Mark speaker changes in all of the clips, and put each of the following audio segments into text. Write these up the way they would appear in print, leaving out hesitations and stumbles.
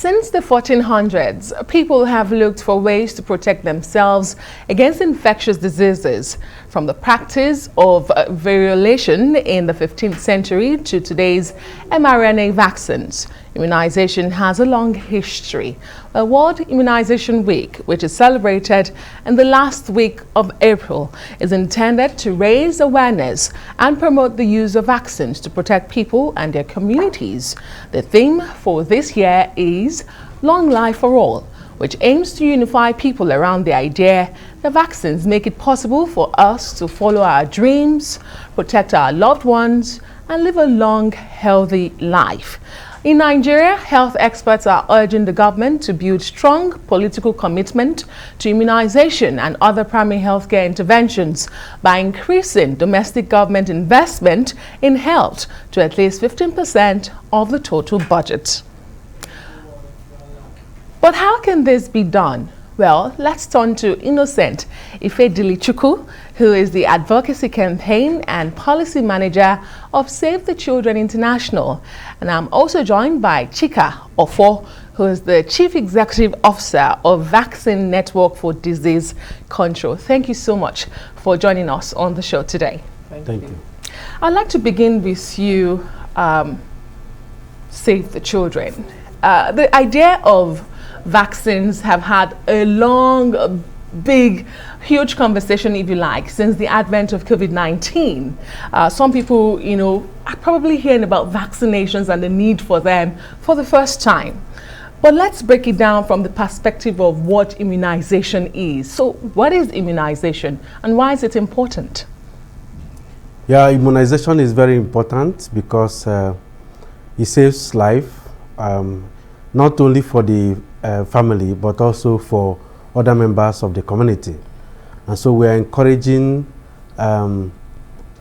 Speaker 1: Since the 1400s, people have looked for ways to protect themselves against infectious diseases, from the practice of variolation in the 15th century to today's mRNA vaccines. Immunization has a long history. A World Immunization Week, which is celebrated in the last week of April, is intended to raise awareness and promote the use of vaccines to protect people and their communities. The theme for this year is Long Life for All, which aims to unify people around the idea that vaccines make it possible for us to follow our dreams, protect our loved ones, and live a long, healthy life. In Nigeria, health experts are urging the government to build strong political commitment to immunization and other primary healthcare interventions by increasing domestic government investment in health to at least 15% of the total budget. But how can this be done? Well, let's turn to Innocent Ifedilichukwu, who is the Advocacy Campaign and Policy Manager of Save the Children International. And I'm also joined by Chika Offor, who is the Chief Executive Officer of Vaccine Network for Disease Control. Thank you so much for joining us on the show today.
Speaker 2: Thank you.
Speaker 1: I'd like to begin with you, Save the Children. The idea of vaccines have had a long, big, huge conversation, if you like, since the advent of COVID-19. Some people, are probably hearing about vaccinations and the need for them for the first time. But let's break it down from the perspective of what immunization is. So what is immunization and why is it important?
Speaker 2: Yeah, immunization is very important because it saves life, not only for the family, but also for other members of the community. And so we are encouraging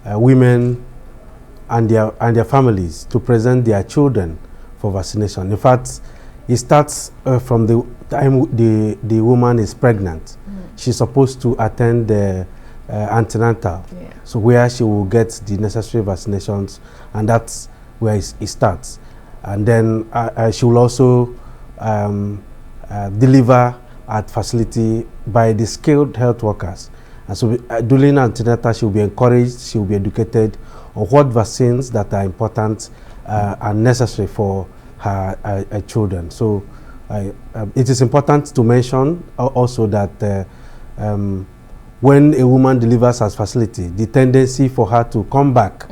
Speaker 2: women and their families to present their children for vaccination. In fact, it starts from the time the woman is pregnant. She's supposed to attend the antenatal, so where she will get the necessary vaccinations, and that's where it starts. And then she will also deliver at facility by the skilled health workers. And so during antenatal, she will be encouraged, she will be educated on what vaccines that are important and necessary for her children. So it is important to mention also that when a woman delivers at facility, the tendency for her to come back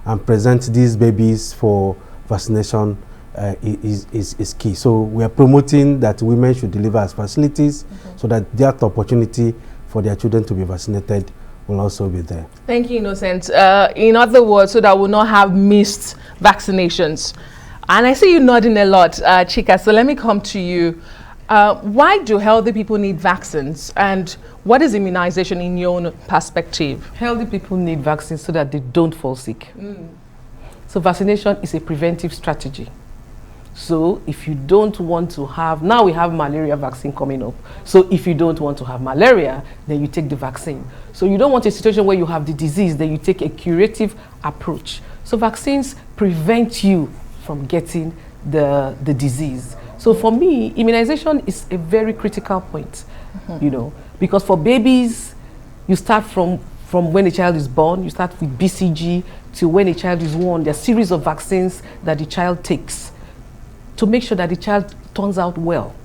Speaker 2: and present these babies for vaccination is key. So we are promoting that women should deliver at facilities so that that opportunity for their children to be vaccinated will also be there. Thank
Speaker 1: you, Innocent. In other words, so that we'll not have missed vaccinations. And I see you nodding a lot, Chika, so let me come to you. Why do healthy people need vaccines, and what is immunization in your own perspective?
Speaker 3: Healthy people need vaccines so that they don't fall sick. So vaccination is a preventive strategy. So if you don't want to have, now we have malaria vaccine coming up. So if you don't want to have malaria, then you take the vaccine. So you don't want a situation where you have the disease, then you take a curative approach. So vaccines prevent you from getting the disease. So for me, immunization is a very critical point, because for babies, you start from when a child is born, you start with BCG to when a child is born. There are a series of vaccines that the child takes to make sure that the child turns out well.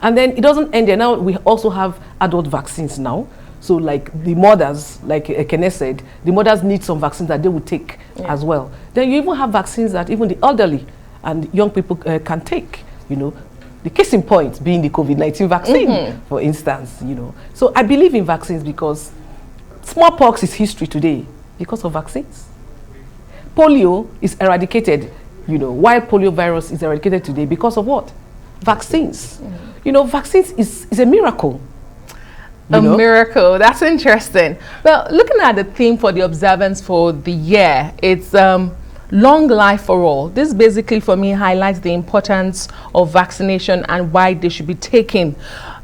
Speaker 3: And then it doesn't end there. Now we also have adult vaccines now. So like the mothers, like Ekene said, the mothers need some vaccines that they will take as well. Then you even have vaccines that even the elderly and young people can take, The case in point being the COVID-19 vaccine, for instance, So I believe in vaccines because smallpox is history today because of vaccines. Polio is eradicated, while poliovirus is eradicated today because of what? Vaccines. Vaccines is a miracle.
Speaker 1: A miracle. That's interesting. Well, looking at the theme for the observance for the year, it's Long Life for All. This basically for me highlights the importance of vaccination and why they should be taken.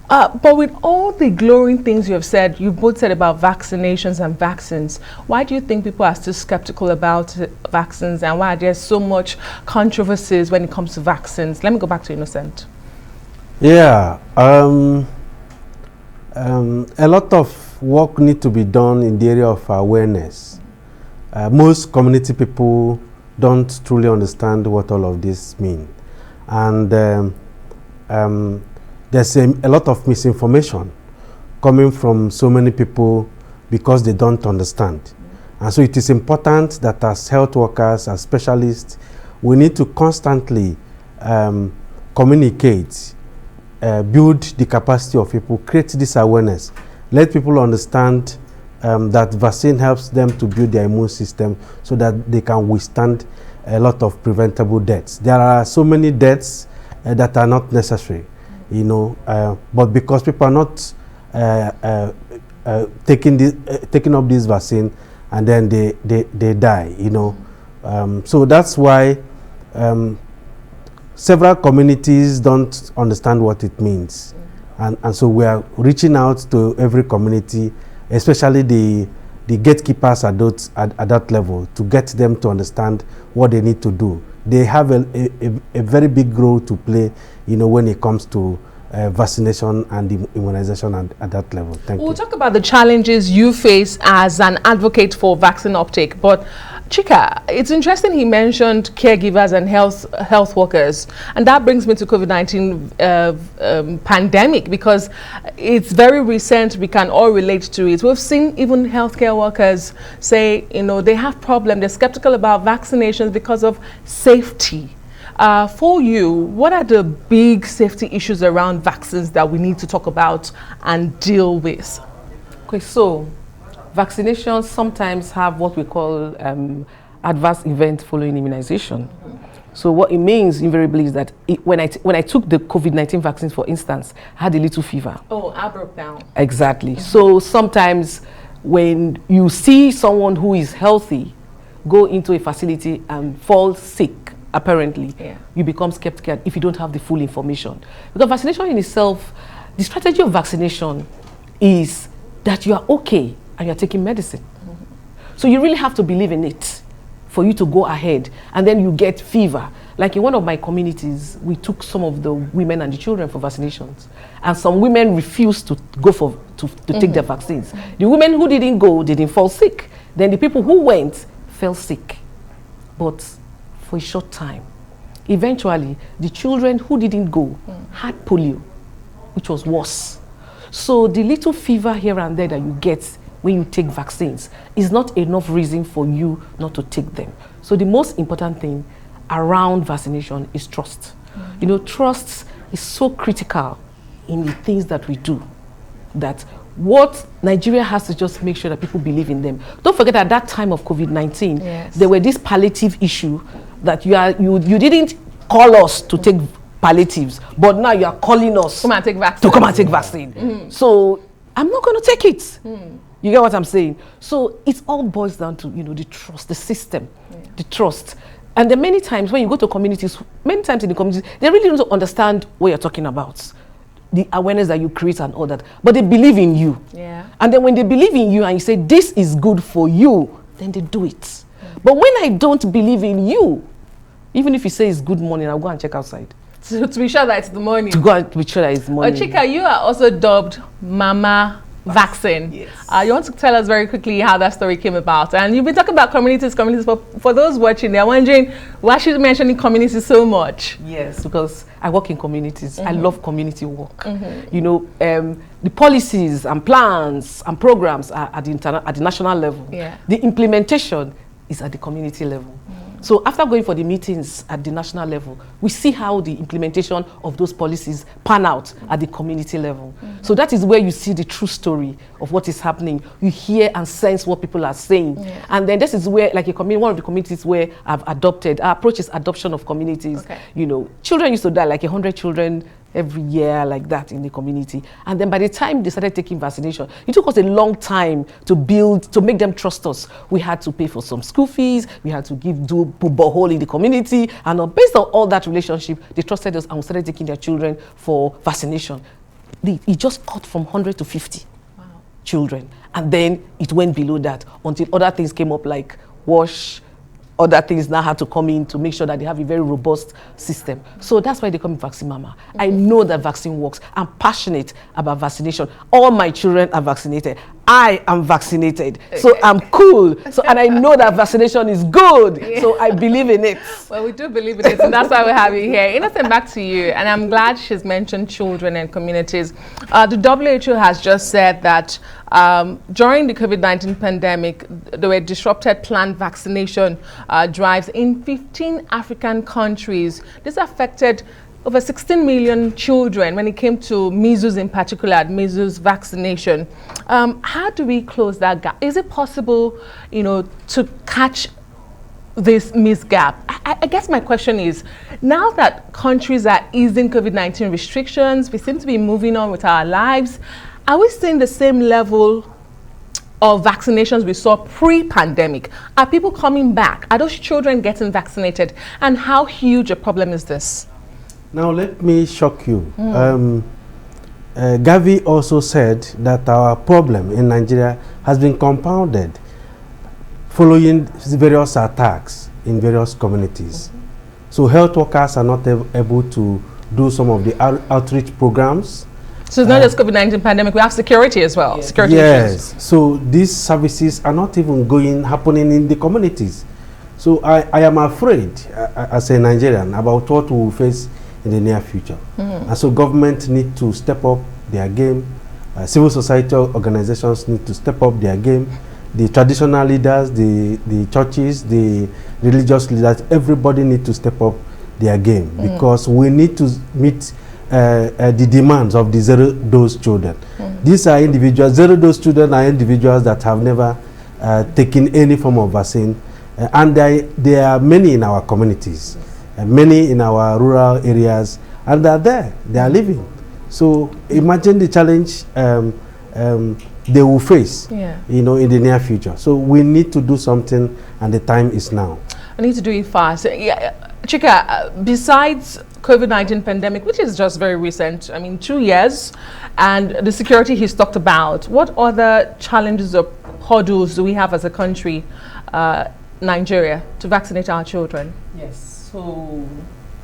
Speaker 1: But with all the glowing things you have said, you both said about vaccinations and vaccines, why do you think people are still skeptical about vaccines, and why there's so much controversies when it comes to vaccines? Let me go back to Innocent.
Speaker 2: Yeah, a lot of work need to be done in the area of awareness. Most community people don't truly understand what all of this mean, and there's a lot of misinformation coming from so many people because they don't understand. And so it is important that as health workers, as specialists, we need to constantly communicate, build the capacity of people, create this awareness, let people understand that vaccine helps them to build their immune system so that they can withstand a lot of preventable deaths. There are so many deaths that are not necessary, you know, but because people are not taking up this vaccine, and then they die, you know. So that's why several communities don't understand what it means. And so we are reaching out to every community, especially the gatekeepers at that level, to get them to understand what they need to do. They have a very big role to play, you know, when it comes to vaccination and immunization at that level. Thank you.
Speaker 1: We'll talk about the challenges you face as an advocate for vaccine uptake, but Chika, it's interesting he mentioned caregivers and health workers, and that brings me to COVID-19 pandemic, because it's very recent. We can all relate to it. We've seen even healthcare workers say, you know, they have problems. They're skeptical about vaccinations because of safety. For you, what are the big safety issues around vaccines that we need to talk about and deal with?
Speaker 3: Okay, so vaccinations sometimes have what we call adverse event following immunization. So what it means invariably is that when I took the COVID-19 vaccines, for instance, I had a little fever.
Speaker 1: Oh, I broke down.
Speaker 3: Exactly. So sometimes when you see someone who is healthy go into a facility and fall sick, apparently, you become skeptical if you don't have the full information. Because vaccination in itself, the strategy of vaccination is that you are okay and you're taking medicine. So you really have to believe in it for you to go ahead, and then you get fever. Like in one of my communities, we took some of the women and the children for vaccinations, and some women refused to go to take their vaccines. The women who didn't go didn't fall sick. Then the people who went fell sick, but for a short time. Eventually, the children who didn't go had polio, which was worse. So the little fever here and there that you get when you take vaccines is not enough reason for you not to take them. So the most important thing around vaccination is trust. You know, trust is so critical in the things that we do, that what Nigeria has to just make sure that people believe in them. Don't forget, at that time of COVID-19, there were this palliative issue that you didn't call us to take palliatives, but now you are calling us
Speaker 1: to come and take vaccine.
Speaker 3: So I'm not going to take it. You get what I'm saying? So it all boils down to, you know, the trust, the system, the trust. And then many times when you go to communities, many times in the communities, they really don't understand what you're talking about, the awareness that you create and all that, but they believe in you. And then when they believe in you and you say, this is good for you, then they do it. But when I don't believe in you, even if you say it's good morning, I'll go and check outside.
Speaker 1: To be sure that it's the morning.
Speaker 3: To go and be sure that it's morning.
Speaker 1: Chika, you are also dubbed Mama Vaccine. You want to tell us very quickly how that story came about? And you've been talking about communities, but for those watching, they're wondering, why should you mention communities so much?
Speaker 3: Yes, because I work in communities. I love community work. You know, the policies and plans and programs are at the national level. The implementation is at the community level. So after going for the meetings at the national level, we see how the implementation of those policies pan out at the community level. So that is where you see the true story of what is happening. You hear and sense what people are saying. And then this is where, like one of the communities where I've adopted, our approach is adoption of communities. You know, children used to die, like 100 children every year like that in the community. And then by the time they started taking vaccination, it took us a long time to make them trust us. We had to pay for some school fees, we had to do borehole in the community, and based on all that relationship, they trusted us and we started taking their children for vaccination. It just cut from 100 to 50 children. And then it went below that until other things came up like wash, other things now had to come in to make sure that they have a very robust system. So that's why they call me Vaccine Mama. I know that vaccine works. I'm passionate about vaccination. All my children are vaccinated. I am vaccinated. So I'm cool. So, and I know that vaccination is good.
Speaker 1: Yeah.
Speaker 3: So I believe in it.
Speaker 1: Well, we do believe in it, and that's why we have you here. Innocent, back to you. And I'm glad she's mentioned children and communities. The WHO has just said that during the COVID-19 pandemic, there were disrupted planned vaccination drives in 15 African countries. This affected over 16 million children when it came to measles in particular, measles vaccination. How do we close that gap? Is it possible, to catch this missed gap? I guess my question is, now that countries are easing COVID-19 restrictions, we seem to be moving on with our lives, are we seeing the same level of vaccinations we saw pre-pandemic? Are people coming back? Are those children getting vaccinated? And how huge a problem is this?
Speaker 2: Now let me shock you. Gavi also said that our problem in Nigeria has been compounded following various attacks in various communities. So health workers are not able to do some of the outreach programs.
Speaker 1: So it's not just COVID-19 pandemic, we have security as well.
Speaker 3: Yes.
Speaker 1: Security
Speaker 2: Yes,
Speaker 1: issues.
Speaker 2: so these services are not even happening in the communities. So I am afraid, as a Nigerian, about what we will face in the near future. And so government need to step up their game. Civil society organizations need to step up their game. The traditional leaders, the churches, the religious leaders, everybody need to step up their game because we need to meet the demands of the zero-dose children. These are individuals, zero-dose children are individuals that have never taken any form of vaccine. And there are many in our communities, many in our rural areas, and they're there, they are living. So imagine the challenge they will face, in the near future. So we need to do something, and the time is now.
Speaker 1: I need to do it fast. Chika, besides COVID-19 pandemic, which is just very recent, 2 years, and the security he's talked about, what other challenges or hurdles do we have as a country, Nigeria, to vaccinate our children?
Speaker 3: Yes, so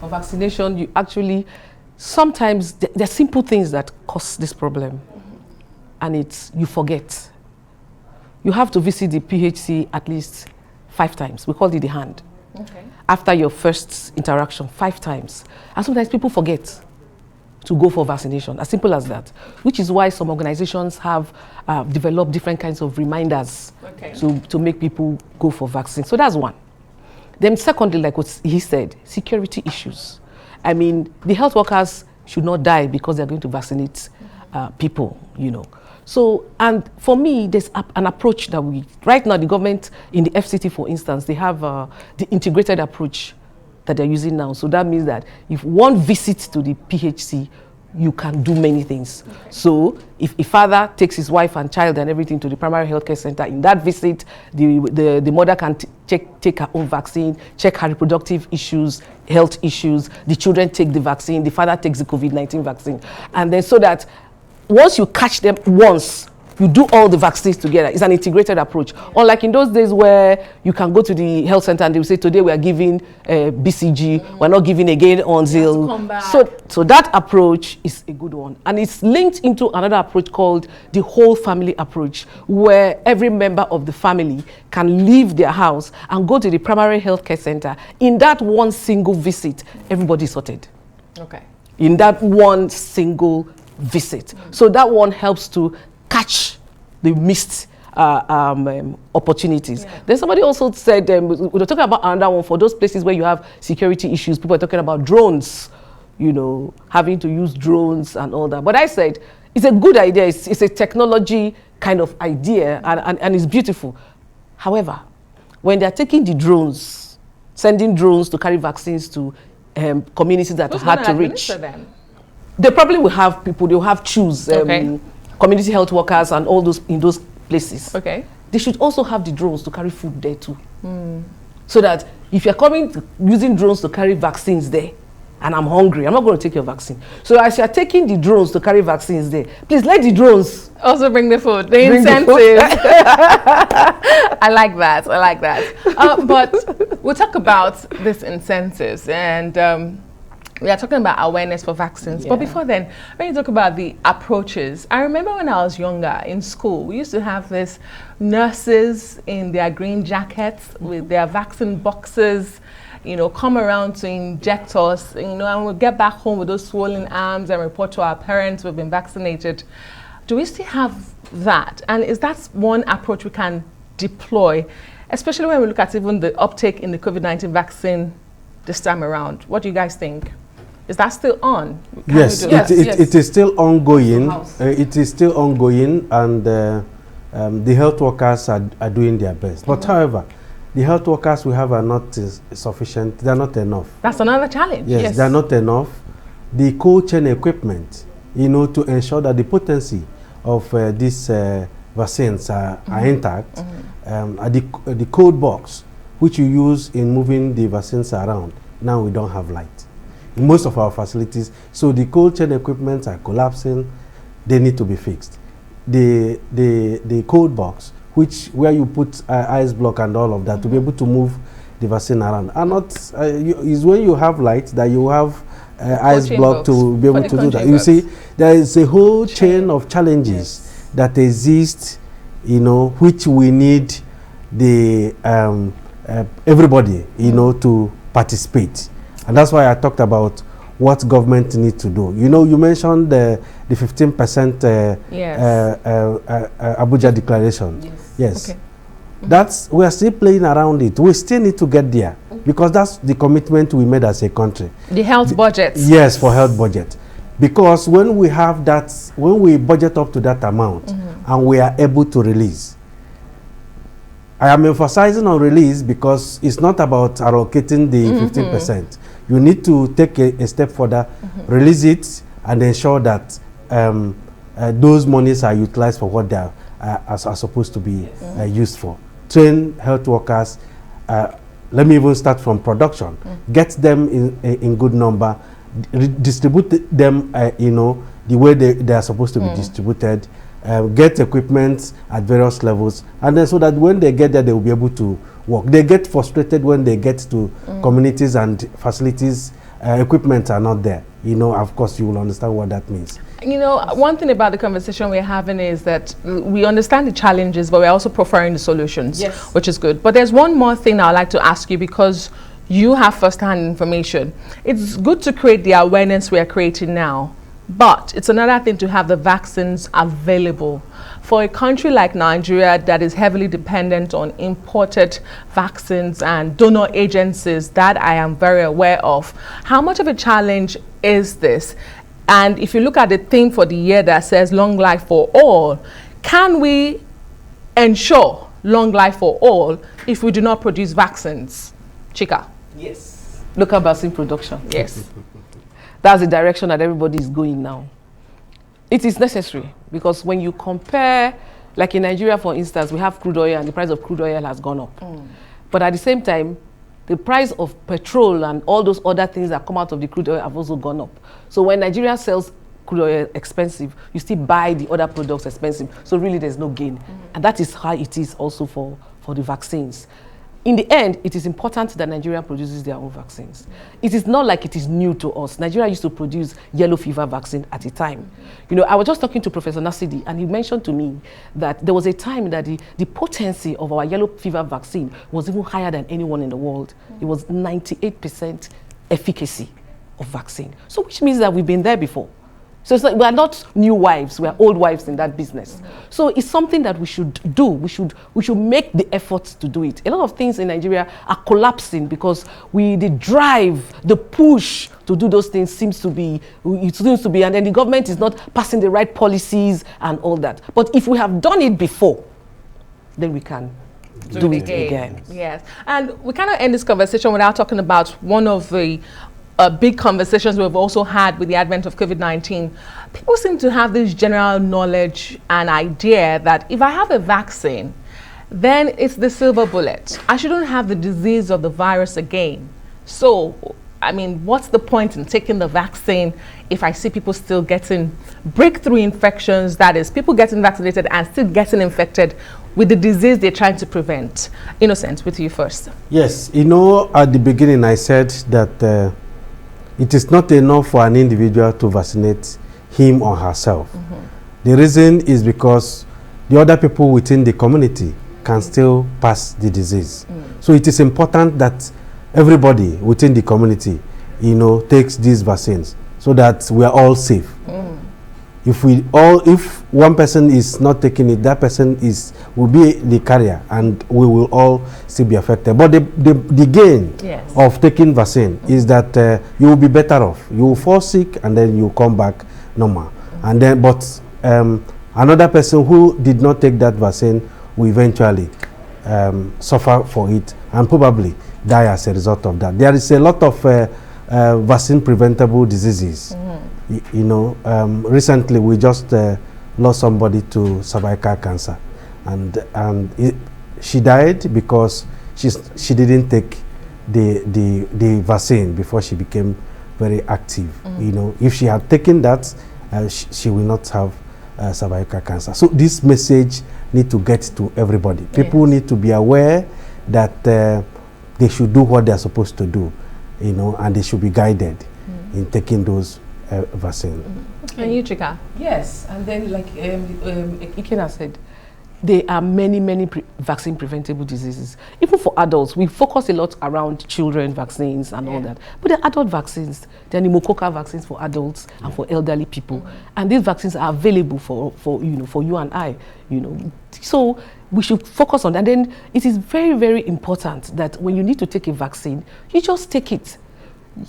Speaker 3: for vaccination, you actually, sometimes there are simple things that cause this problem, and it's, you forget. You have to visit the PHC at least 5 times. We call it the hand. Okay. After your first interaction, 5 times. And sometimes people forget to go for vaccination, as simple as that, which is why some organizations have developed different kinds of reminders to make people go for vaccine. So that's one. Then secondly, like what he said, security issues. The health workers should not die because they're going to vaccinate people, So, and for me, there's an approach that right now the government in the FCT, for instance, they have the integrated approach that they're using now. So that means that if one visits to the PHC, you can do many things. Okay. So if a father takes his wife and child and everything to the primary healthcare center, in that visit, the mother can take her own vaccine, check her reproductive issues, health issues, the children take the vaccine, the father takes the COVID-19 vaccine. And then so that once you catch them once, you do all the vaccines together. It's an integrated approach. Unlike in those days where you can go to the health center and they will say, today we are giving BCG, we're not giving again until. So that approach is a good one. And it's linked into another approach called the whole family approach, where every member of the family can leave their house and go to the primary healthcare center. In that one single visit, everybody is sorted. Okay. In that one single visit. So that one helps to catch the missed opportunities. Then somebody also said, we're talking about another one for those places where you have security issues. People are talking about drones, having to use drones and all that. But I said, it's a good idea. It's a technology kind of idea, and it's beautiful. However, when they're taking the drones, sending drones to carry vaccines to communities that are hard to reach, they probably will have people, they'll have community health workers and all those in those places. Okay. They should also have the drones to carry food there too. So that if you're using drones to carry vaccines there, and I'm hungry, I'm not going to take your vaccine. So as you're taking the drones to carry vaccines there, please let the drones
Speaker 1: also bring the food, the incentive. I like that. But We'll talk about this incentives, and we are talking about awareness for vaccines. But before then, when you talk about the approaches, I remember when I was younger in school, we used to have this nurses in their green jackets with their vaccine boxes, you know, come around to inject us, you know, and we'll get back home with those swollen arms and report to our parents we've been vaccinated. Do we still have that? And is that one approach we can deploy, especially when we look at even the uptake in the COVID-19 vaccine this time around? What do you guys think? Is that still on?
Speaker 2: Yes, it is still ongoing. It is still ongoing, and the health workers are doing their best. But however, the health workers we have are not sufficient. They are not enough.
Speaker 1: That's another challenge.
Speaker 2: Yes, they are not enough. The cold chain equipment, you know, to ensure that the potency of these vaccines are intact, the cold box, which you use in moving the vaccines around, now we don't have light in most of our facilities. So the cold chain equipment are collapsing. They need to be fixed. The cold box, where you put ice block and all of that to be able to move the vaccine around, are not is when you have light that you have ice block to be able to do that. You see, there is a whole chain of challenges that exist, you know, which we need the everybody, you know, to participate. And that's why I talked about what government needs to do. You know, you mentioned the 15% Abuja declaration. Yes. Okay. That's, we are still playing around it. We still need to get there, because that's the commitment we made as a country.
Speaker 1: The health budget.
Speaker 2: Yes, for health budget. Because when we have that, when we budget up to that amount and we are able to release, I am emphasizing on release because it's not about allocating the 15%. You need to take a step further, release it, and ensure that those monies are utilized for what they are supposed to be used for. Train health workers. Let me even start from production. Get them in good number. Distribute them, you know, the way they are supposed to be distributed. Get equipment at various levels, and then so that when they get there, they will be able to work. They get frustrated when they get to communities and facilities, equipment are not there. You know, of course, you will understand what that means.
Speaker 1: You know, one thing about the conversation we're having is that we understand the challenges, but we're also preferring the solutions, which is good. But there's one more thing I'd like to ask you, because you have first-hand information. It's good to create the awareness we are creating now, but it's another thing to have the vaccines available. For a country like Nigeria that is heavily dependent on imported vaccines and donor agencies that I am very aware of, how much of a challenge is this? And if you look at the theme for the year that says long life for all, can we ensure long life for all if we do not produce vaccines? Chika?
Speaker 3: Yes. Local vaccine production.
Speaker 1: Yes.
Speaker 3: That's the direction that everybody is going now. It is necessary, because when you compare, like in Nigeria, for instance, we have crude oil and the price of crude oil has gone up. But at the same time, the price of petrol and all those other things that come out of the crude oil have also gone up. So when Nigeria sells crude oil expensive, you still buy the other products expensive. So really there's no gain. And that is how it is also for the vaccines. In the end, it is important that Nigeria produces their own vaccines. It is not like it is new to us. Nigeria used to produce yellow fever vaccine at a time. You know, I was just talking to Professor Nasidi, and he mentioned to me that there was a time that the potency of our yellow fever vaccine was even higher than anyone in the world. It was 98% efficacy of vaccine. So which means that we've been there before. So it's like we are not new wives, we are old wives in that business. So it's something that we should do. We should make the effort to do it. A lot of things in Nigeria are collapsing because the drive, the push to do those things seems to be, and then the government is not passing the right policies and all that. But if we have done it before, then we can do it again.
Speaker 1: Yes, and we cannot end this conversation without talking about one of the big conversations we've also had with the advent of COVID-19. People seem to have this general knowledge and idea that if I have a vaccine, then it's the silver bullet. I shouldn't have the disease of the virus again. So I mean, what's the point in taking the vaccine if I see people still getting breakthrough infections, that is, people getting vaccinated and still getting infected with the disease they're trying to prevent? Innocent, with you first.
Speaker 2: Yes, you know, at the beginning I said that it is not enough for an individual to vaccinate him or herself. The reason is because the other people within the community can still pass the disease. So it is important that everybody within the community, you know, takes these vaccines so that we are all safe. If one person is not taking it, that person will be the carrier, and we will all still be affected. But the gain of taking vaccine is that you will be better off. You will fall sick and then you come back normal. And then, but another person who did not take that vaccine will eventually suffer for it and probably die as a result of that. There is a lot of vaccine preventable diseases. You know, recently we just lost somebody to cervical cancer, and she died because she didn't take the vaccine before she became very active. You know, if she had taken that, she will not have cervical cancer. So this message need to get to everybody. People need to be aware that they should do what they are supposed to do, you know, and they should be guided in taking those vaccine.
Speaker 1: And you, Chika?
Speaker 3: Yes, and then like Ikena said, there are many vaccine preventable diseases. Even for adults, we focus a lot around children vaccines and all that. But there are adult vaccines. There are pneumococcal vaccines for adults and for elderly people. And these vaccines are available for you and I, you know. So we should focus on that. And then it is very important that when you need to take a vaccine, you just take it.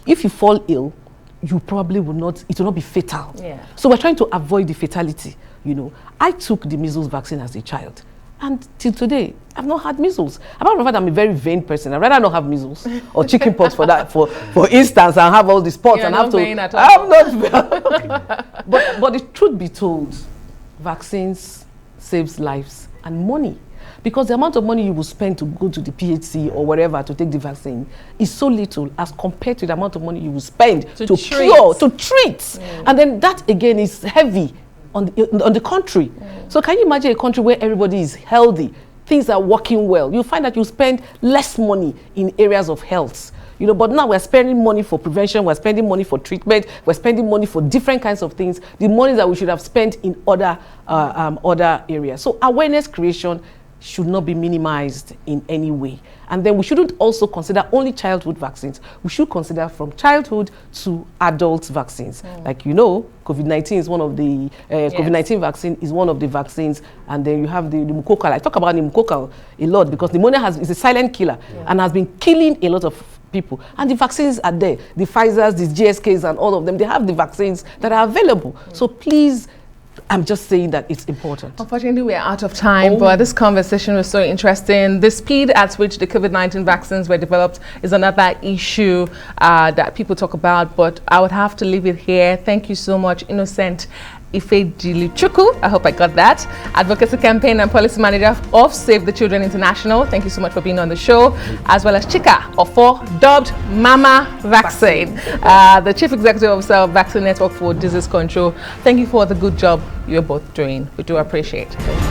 Speaker 3: If you fall ill, you probably will not, it will not be fatal. So we're trying to avoid the fatality, you know. I took the measles vaccine as a child, and till today, I've not had measles. Apart from the fact I'm a very vain person, I'd rather not have measles or chicken pox for that, for instance, and have all the spots and have to, I'm not, but the truth be told, vaccines saves lives and money. Because the amount of money you will spend to go to the PHC or whatever to take the vaccine is so little as compared to the amount of money you will spend to treat. And then that again is heavy on the country. So can you imagine a country where everybody is healthy, things are working well? You'll find that you spend less money in areas of health. You know, but now we're spending money for prevention, we're spending money for treatment, we're spending money for different kinds of things, the money that we should have spent in other areas. So awareness creation should not be minimized in any way. And then we shouldn't also consider only childhood vaccines. We should consider from childhood to adult vaccines. Like, you know, COVID-19 is one of the, COVID-19 vaccine is one of the vaccines. And then you have the pneumococcal. I talk about pneumococcal a lot because pneumonia is a silent killer and has been killing a lot of people. And the vaccines are there. The Pfizers, the GSKs and all of them, they have the vaccines that are available. So please, I'm just saying that it's important.
Speaker 1: Unfortunately, we're out of time, but this conversation was so interesting. The speed at which the COVID-19 vaccines were developed is another issue that people talk about, but I would have to leave it here. Thank you so much, Innocent Ifedilichukwu, I hope I got that, Advocacy Campaign and Policy Manager of Save the Children International. Thank you so much for being on the show, as well as Chika Offor, dubbed Mama Vaccine, the Chief Executive Officer of Vaccine Network for Disease Control. Thank you for the good job you're both doing. We do appreciate it.